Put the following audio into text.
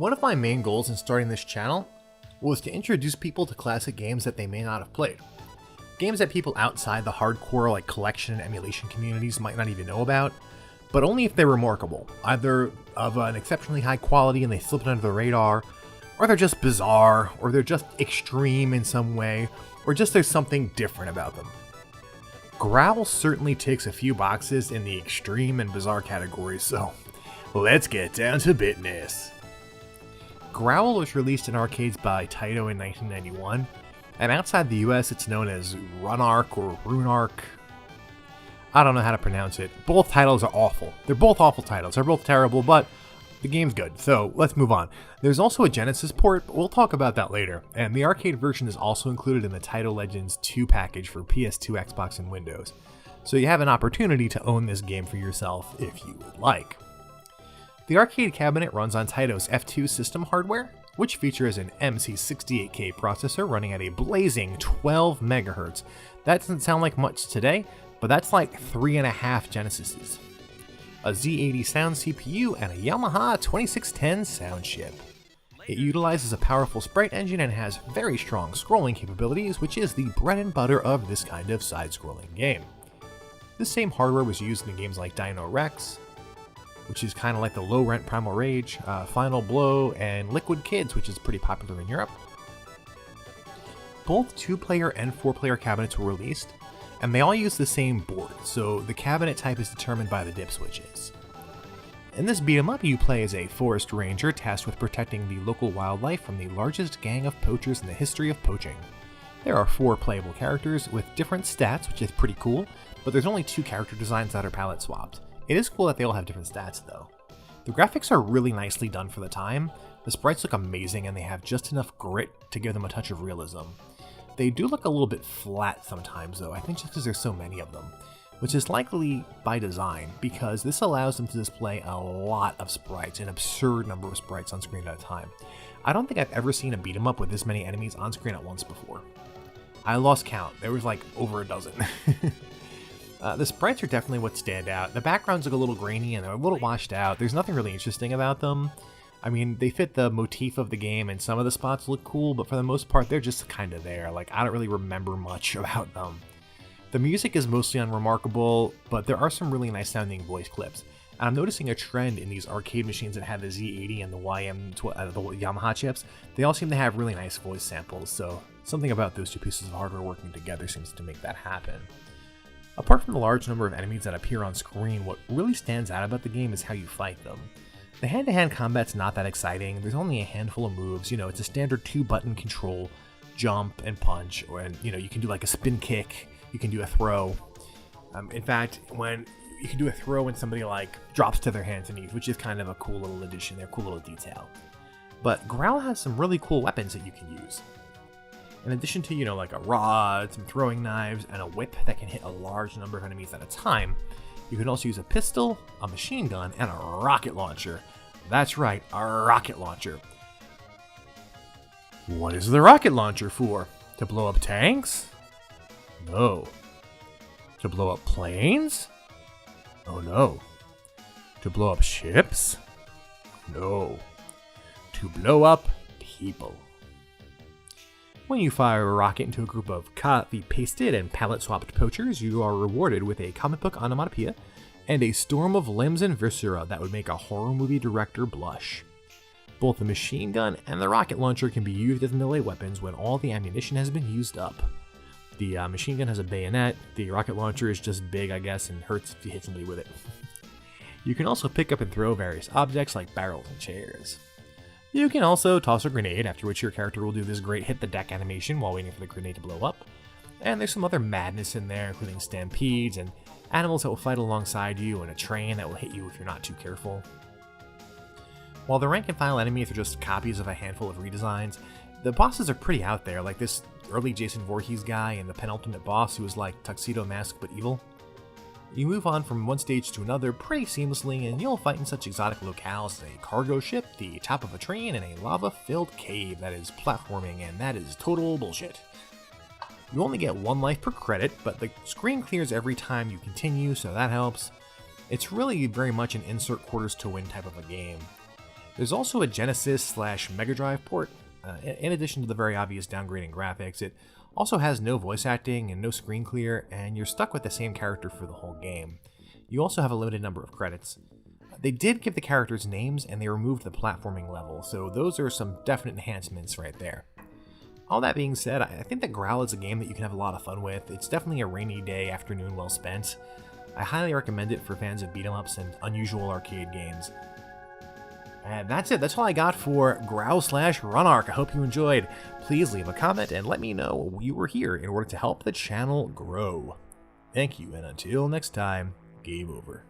One of my main goals in starting this channel was to introduce people to classic games that they may not have played. Games that people outside the hardcore collection and emulation communities might not even know about, but only if they're remarkable, either of an exceptionally high quality and they slipped under the radar, or they're just bizarre, or they're just extreme in some way, or just there's something different about them. Growl certainly ticks a few boxes in the extreme and bizarre categories, so let's get down to business. Growl was released in arcades by Taito in 1991, and outside the US it's known as Runark or Runark. I don't know how to pronounce it. Both titles are awful. They're both awful titles. They're both terrible, but the game's good, so let's move on. There's also a Genesis port, but we'll talk about that later, and the arcade version is also included in the Taito Legends 2 package for PS2, Xbox, and Windows. So you have an opportunity to own this game for yourself if you would like. The arcade cabinet runs on Taito's F2 system hardware, which features an MC68K processor running at a blazing 12 MHz. That doesn't sound like much today, but that's like 3.5 Genesises. A Z80 sound CPU, and a Yamaha 2610 sound chip. It utilizes a powerful sprite engine and has very strong scrolling capabilities, which is the bread and butter of this kind of side-scrolling game. This same hardware was used in games like Dino Rex, which is kind of like the low-rent Primal Rage, Final Blow, and Liquid Kids, which is pretty popular in Europe. Both 2-player and 4-player cabinets were released, and they all use the same board, so the cabinet type is determined by the dip switches. In this beat 'em up, you play as a forest ranger tasked with protecting the local wildlife from the largest gang of poachers in the history of poaching. There are 4 playable characters with different stats, which is pretty cool, but there's only 2 character designs that are palette swapped. It is cool that they all have different stats though. The graphics are really nicely done for the time, the sprites look amazing and they have just enough grit to give them a touch of realism. They do look a little bit flat sometimes though, I think just because there's so many of them, which is likely by design because this allows them to display a lot of sprites, an absurd number of sprites on screen at a time. I don't think I've ever seen a beat 'em up with this many enemies on screen at once before. I lost count, there was like over a dozen. The sprites are definitely what stand out. The backgrounds look a little grainy and they're a little washed out. There's nothing really interesting about them. I mean, they fit the motif of the game and some of the spots look cool, but for the most part, they're just kind of there. Like, I don't really remember much about them. The music is mostly unremarkable, but there are some really nice sounding voice clips. And I'm noticing a trend in these arcade machines that have the Z80 and the the Yamaha chips. They all seem to have really nice voice samples, so something about those 2 pieces of hardware working together seems to make that happen. Apart from the large number of enemies that appear on screen, what really stands out about the game is how you fight them. The hand-to-hand combat's not that exciting, there's only a handful of moves, it's a standard 2-button control, jump and punch, and you can do like a spin kick, you can do a throw. In fact, when you can do a throw when somebody drops to their hands and knees, which is kind of a cool little addition there, cool little detail. But Growl has some really cool weapons that you can use. In addition to, like a rod, some throwing knives, and a whip that can hit a large number of enemies at a time, you can also use a pistol, a machine gun, and a rocket launcher. That's right, a rocket launcher. What is the rocket launcher for? To blow up tanks? No. To blow up planes? Oh no. To blow up ships? No. To blow up people. When you fire a rocket into a group of copy-pasted and palette-swapped poachers, you are rewarded with a comic book onomatopoeia and a storm of limbs and viscera that would make a horror movie director blush. Both the machine gun and the rocket launcher can be used as melee weapons when all the ammunition has been used up. The machine gun has a bayonet, the rocket launcher is just big, I guess, and hurts if you hit somebody with it. You can also pick up and throw various objects like barrels and chairs. You can also toss a grenade, after which your character will do this great hit the deck animation while waiting for the grenade to blow up. And there's some other madness in there, including stampedes and animals that will fight alongside you and a train that will hit you if you're not too careful. While the rank and file enemies are just copies of a handful of redesigns, the bosses are pretty out there, like this early Jason Voorhees guy and the penultimate boss who is like Tuxedo Mask but evil. You move on from one stage to another pretty seamlessly, and you'll fight in such exotic locales as a cargo ship, the top of a train, and a lava-filled cave that is platforming, and that is total bullshit. You only get 1 life per credit, but the screen clears every time you continue, so that helps. It's really very much an insert quarters to win type of a game. There's also a Genesis/Megadrive port. In addition to the very obvious downgrading graphics, it also has no voice acting and no screen clear, and you're stuck with the same character for the whole game. You also have a limited number of credits. They did give the characters names, and they removed the platforming level, so those are some definite enhancements right there. All that being said, I think that Growl is a game that you can have a lot of fun with. It's definitely a rainy day afternoon well spent. I highly recommend it for fans of beat-em-ups and unusual arcade games. And that's it. That's all I got for Growl/RunArc. I hope you enjoyed. Please leave a comment and let me know you were here in order to help the channel grow. Thank you, and until next time, game over.